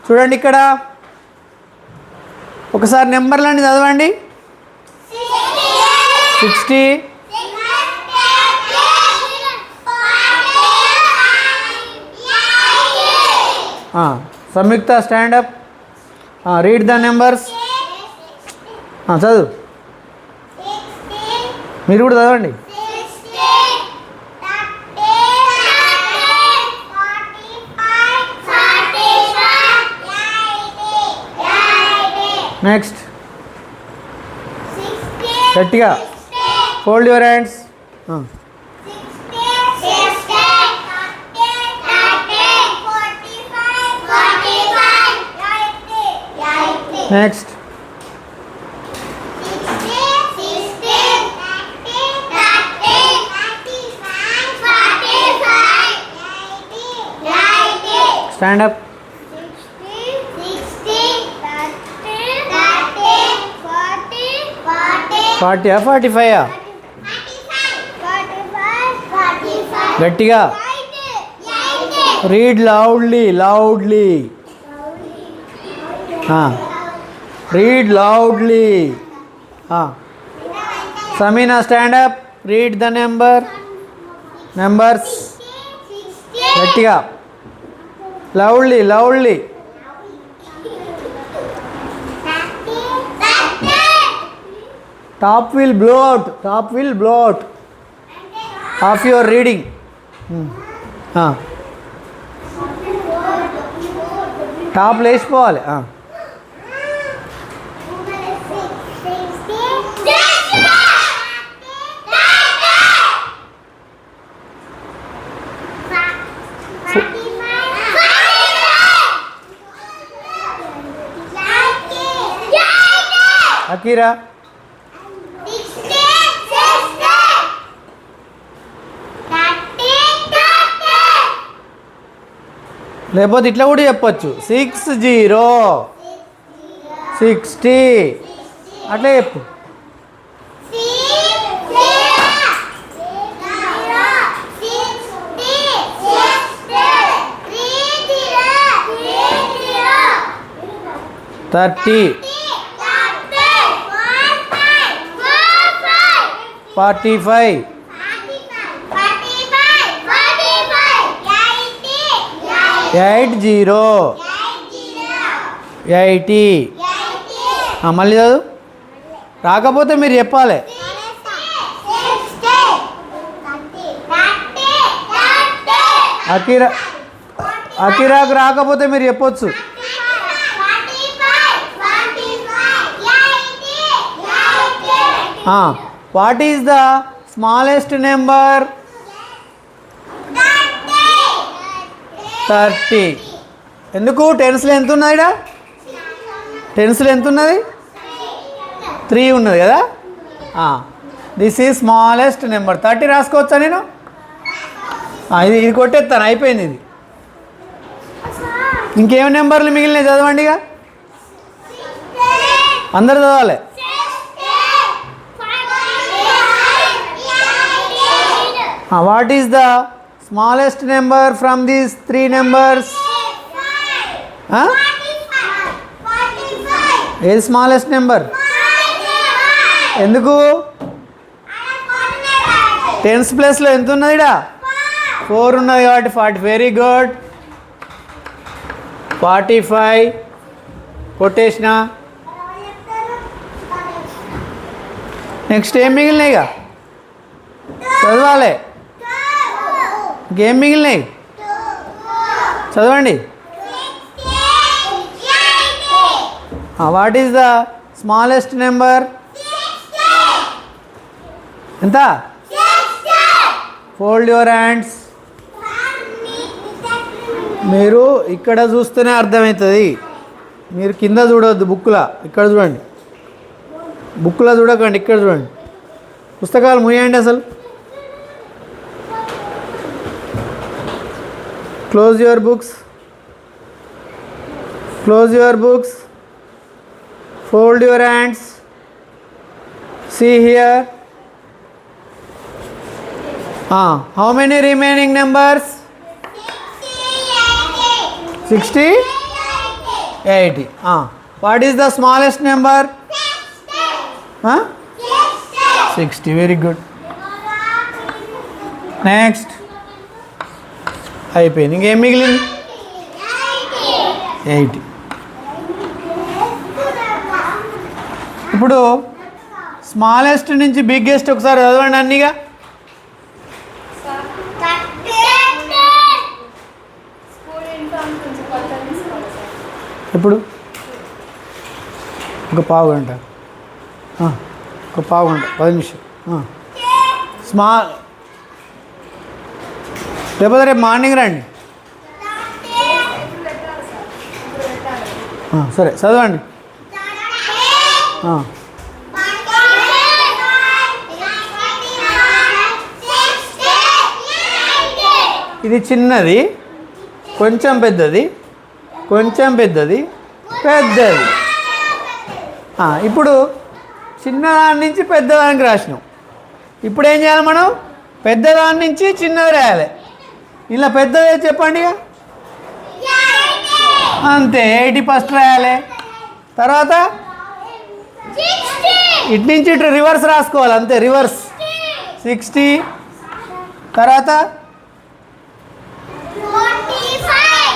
చూడండి ఇక్కడ ఒకసారి నెంబర్లన్నీ చదవండి. 60 Samyukta stand up, read the numbers. చదువు, మీరు కూడా చదవండి. నెక్స్ట్ గట్టిగా fold your hands. Next stand up. 40 45 గట్టిగా read loudly read loudly. Sameena stand up, read the numbers గట్టిగా loudly. Top will blow out of your reading. Top లేచిపోవాలి. అకీరా లేకపోతే ఇట్లా కూడా చెప్పచ్చు, 60 60 అట్లా చెప్పు. థర్టీ 45 80 80. మళ్ళీ చదువు, రాకపోతే మీరు చెప్పాలి. అకిరాకు రాకపోతే మీరు చెప్పొచ్చు. What is the smallest number? 30. ఎందుకు? టెన్స్లో ఎంత ఉన్నది? టెన్స్లో ఎంత ఉన్నది? 3 ఉన్నది కదా. This is smallest number. 30 రాసుకోవచ్చా నేను? ఇది కొట్టేస్తాను, అయిపోయింది ఇది. ఇంకేం నెంబర్లు మిగిలినాయి చదవండి. ఇక అందరు చదవాలి. What is the smallest number from these 3 numbers? ఏది స్మాలెస్ట్ నెంబర్? ఎందుకు? టెన్స్ ప్లేస్లో ఎంత ఉన్నది? 4 ఉన్నది కాబట్టి 40. Very good. 45 కొట్టేసిన. నెక్స్ట్ ఏం మిగిలినాయి? ఇక చదవాలి. ఇంకేం మిగిలినాయి చదవండి. What is the smallest number? ఎంత? Fold your hands. మీరు ఇక్కడ చూస్తేనే అర్థమవుతుంది, మీరు కింద చూడవద్దు. బుక్లో ఇక్కడ చూడండి, బుక్లో చూడకండి, ఇక్కడ చూడండి. పుస్తకాలు మూయండి. అసలు close your books, fold your hands. See here. How many remaining numbers? 60 80. What is the smallest number? 60. Very good. Next. అయిపోయింది. ఇంకేం మిగిలింది? 80. ఇప్పుడు స్మాలెస్ట్ నుంచి బిగ్గెస్ట్ ఒకసారి చదవండి అన్నీగా. ఇప్పుడు ఒక పావు గంట, ఒక పావు గంట 10 నిమిషం. లేకపోతే రేపు మార్నింగ్ రండి. సరే చదవండి. ఇది చిన్నది, కొంచెం పెద్దది, కొంచెం పెద్దది, పెద్దది. ఇప్పుడు చిన్నదాని నుంచి పెద్దదానికి రాసినాం. ఇప్పుడు ఏం చేయాలి మనం? పెద్దదాని నుంచి చిన్నది రాయాలి. ఇలా పెద్దది చెప్పండి. అంతే, 80 ఫస్ట్ రాయాలి. తర్వాత ఇటు నుంచి ఇటు రివర్స్ రాసుకోవాలి. అంతే, రివర్స్ 60. తర్వాత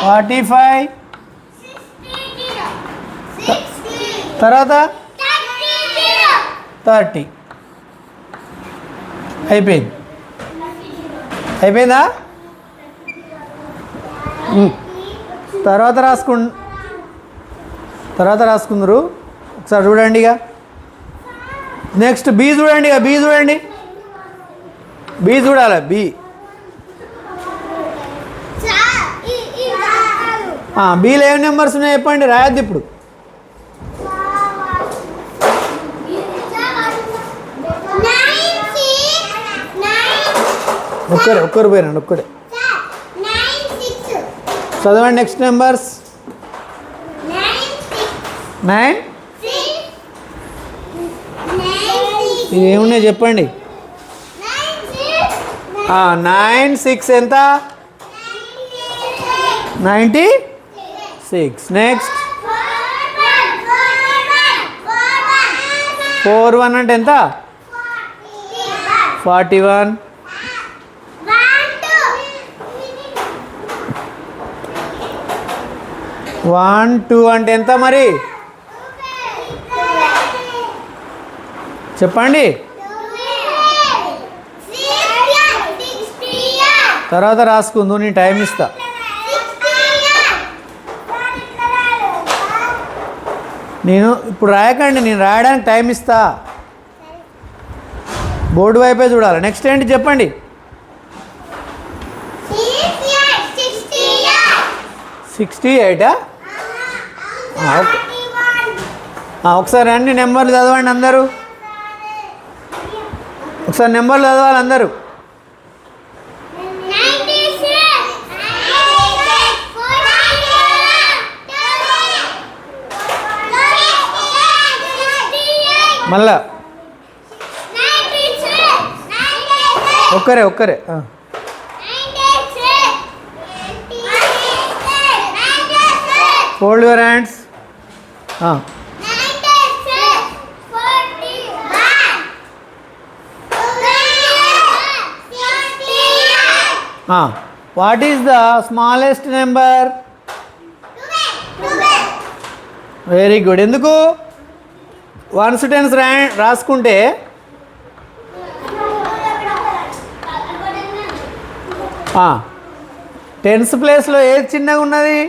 45. తర్వాత 30. అయిపోయింది. అయిపోయిందా? తర్వాత రాసుకుందరు. ఒకసారి చూడండి. ఇక నెక్స్ట్ బి చూడండి. ఇక బి చూడండి. బి చూడాలి. బీలో ఏం నెంబర్స్ ఉన్నాయి చెప్పండి, రాయద్దు ఇప్పుడు. ఒక్కరు పోయినండి, ఒక్కడే చదవండి. Next numbers 9. ఏమున్నాయి చెప్పండి. 9 6 ఎంత? 96. నెక్స్ట్ 41 అంటే ఎంత? 41. 1 2 అంటే ఎంత మరి చెప్పండి. తర్వాత రాసుకుందు, నేను టైం ఇస్తా. నేను ఇప్పుడు రాయకండి, నేను రాయడానికి టైం ఇస్తా. బోర్డు వైపే చూడాలి. నెక్స్ట్ ఏంటి చెప్పండి. 68. ఓకే, ఒకసారి అన్ని నెంబర్లు చదవండి అందరూ. ఒకసారి నెంబర్లు చదవాలి అందరూ. మళ్ళా ఒక్కరే fold your hands. What is the smallest number? Very good. ఎందుకు? 1s 10s రాసుకుంటే టెన్స్ ప్లేస్లో ఏది చిన్నగా ఉన్నది?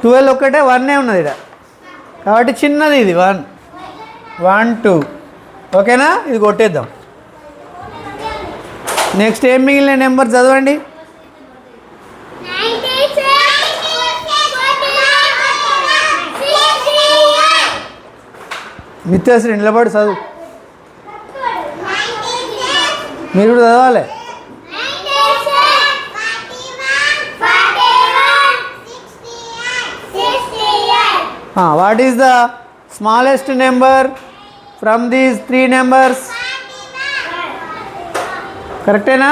12 ఒక్కటే, 1 ఉన్నది ఇక్కడ కాబట్టి చిన్నది ఇది. 1 1 2. ఓకేనా? ఇది కొట్టేద్దాం. నెక్స్ట్ ఏం మిగిలిన నెంబర్ చదవండి. నిత్యశ్రీ నిలబడి చదువు. మీరు కూడా చదవాలి. What is the smallest number from these 3 numbers? కరెక్టేనా?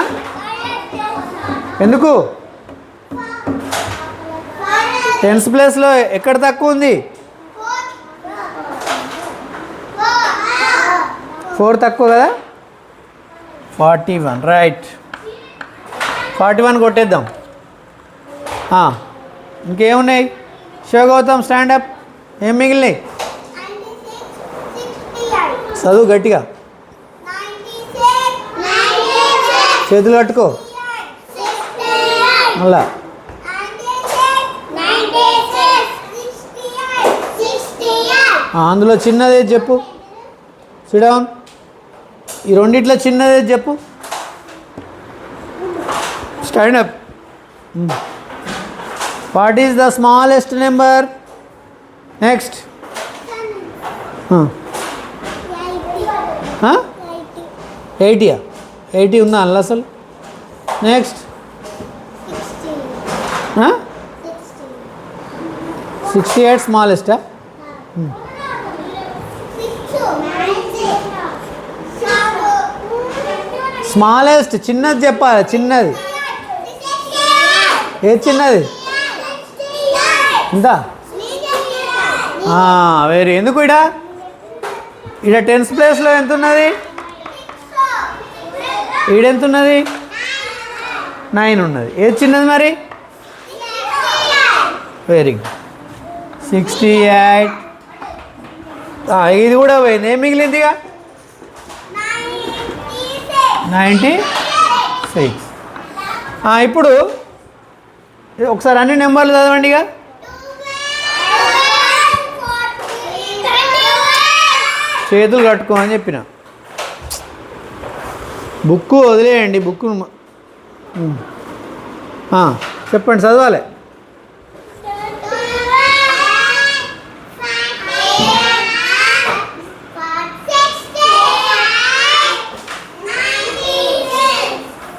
ఎందుకు? టెన్స్ ప్లేస్లో ఎక్కడ తక్కువ ఉంది? 4 తక్కువ కదా. 41 రైట్. 41 కొట్టేద్దాం. ఇంకేమున్నాయి? శివగౌతమ్ స్టాండప్. ఏం మిగిలినాయి? చదువు గట్టిగా, చేతులు కట్టుకో. మళ్ళా అందులో చిన్నది చెప్పు. సిడౌన్. ఈ రెండిట్లో చిన్నది చెప్పు. Stand up. What is the smallest number? Next. 80. 80 ఉందా అందులో అసలు? నెక్స్ట్. 68 స్మాలెస్టా? స్మాలెస్ట్ చిన్నది చెప్పాలి. చిన్నది ఏది? చిన్నది ఇంత. వెరీ. ఎందుకు ఈడ టెన్స్ ప్లేస్లో ఎంత ఉన్నది? ఈడెంత ఉన్నది? 9 ఉన్నది. ఏది చిన్నది మరి? Very good. 68. ఇది కూడా పోయింది. ఏం మిగిలింది ఇక? 96. ఇప్పుడు ఒకసారి అన్ని నెంబర్లు చదవండి ఇక. చేతులు కట్టుకోమని చెప్పిన. బుక్ వదిలేయండి. బుక్ చెప్పండి, చదవాలి.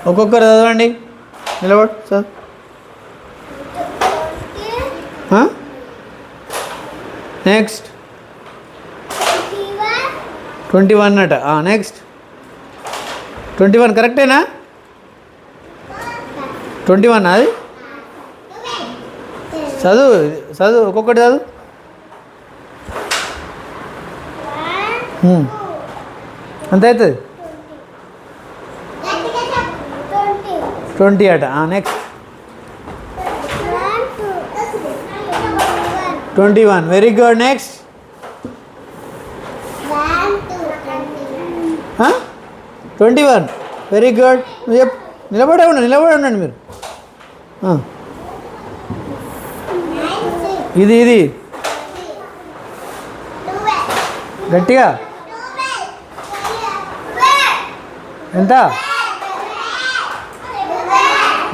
ఒక్కొక్కరు చదవండి. నిలబడు చదువు. 21 అట. నెక్స్ట్. 21 కరెక్టేనా? 21 అది. చదువు చదువు, ఒక్కొక్కటి చదువు. అంత అవుతుంది. 20 అట. Next. 21. Very good. Next. 21. Very good. నిలబడే ఉండండి మీరు. ఇది గట్టిగా. ఎంత?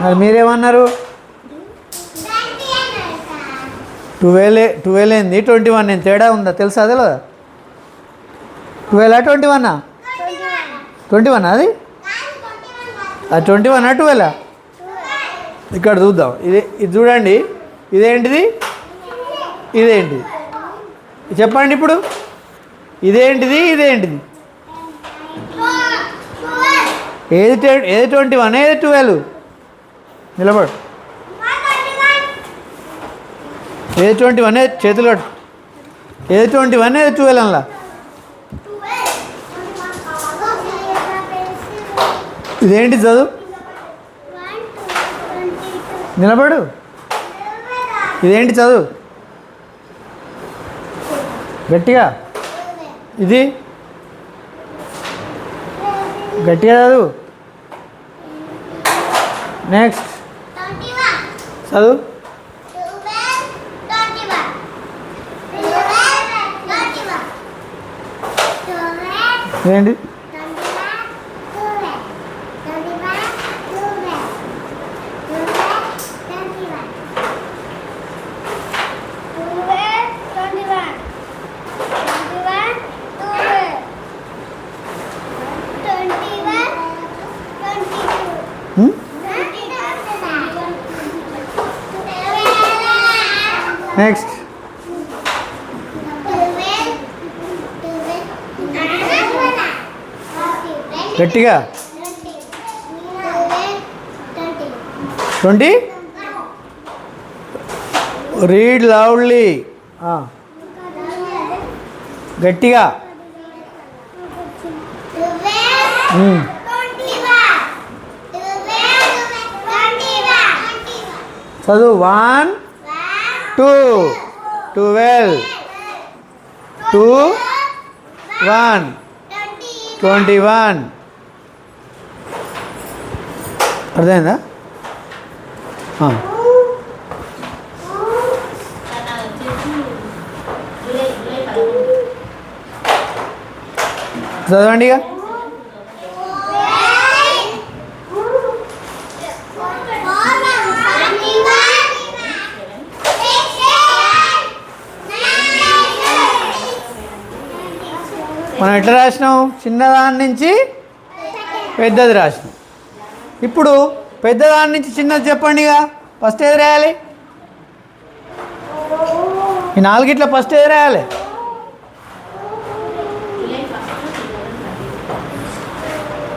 మరి మీరేమన్నారు? 12 ఏంది? 21 ఏంది? తేడా ఉందా? తెలుసా? అదే కదా. 12 21? 21 అది. 21 12? ఇక్కడ చూద్దాం. ఇది చూడండి. ఇదేంటిది? ఇదేంటిది చెప్పండి ఇప్పుడు. ఇదేంటిది? ఏది 21 ఏది 12? నిలబడు. ఏది 21 ఏది? చేతులు కట్టు. ఏది 21 ఏది 12 అలా? ఇదేంటి చదువు? నిలబడు. ఇదేంటి చదువు? గట్టిగా. ఇది గట్టిగా చదువు. నెక్స్ట్ చదువు. ఏంటి? నెక్స్ట్. గట్టిగా. 20. Read loudly. గట్టిగా. చదువు. 1 2 12 2 1 21. అర్థమైందా? చదవండి ఇక. మనం ఎట్లా రాసినాం? చిన్నదాని నుంచి పెద్దది రాసినాం. ఇప్పుడు పెద్దదాని నుంచి చిన్నది చెప్పండి. ఇక ఫస్ట్ ఏది రాయాలి? ఈ 4 ఫస్ట్ ఏది రాయాలి?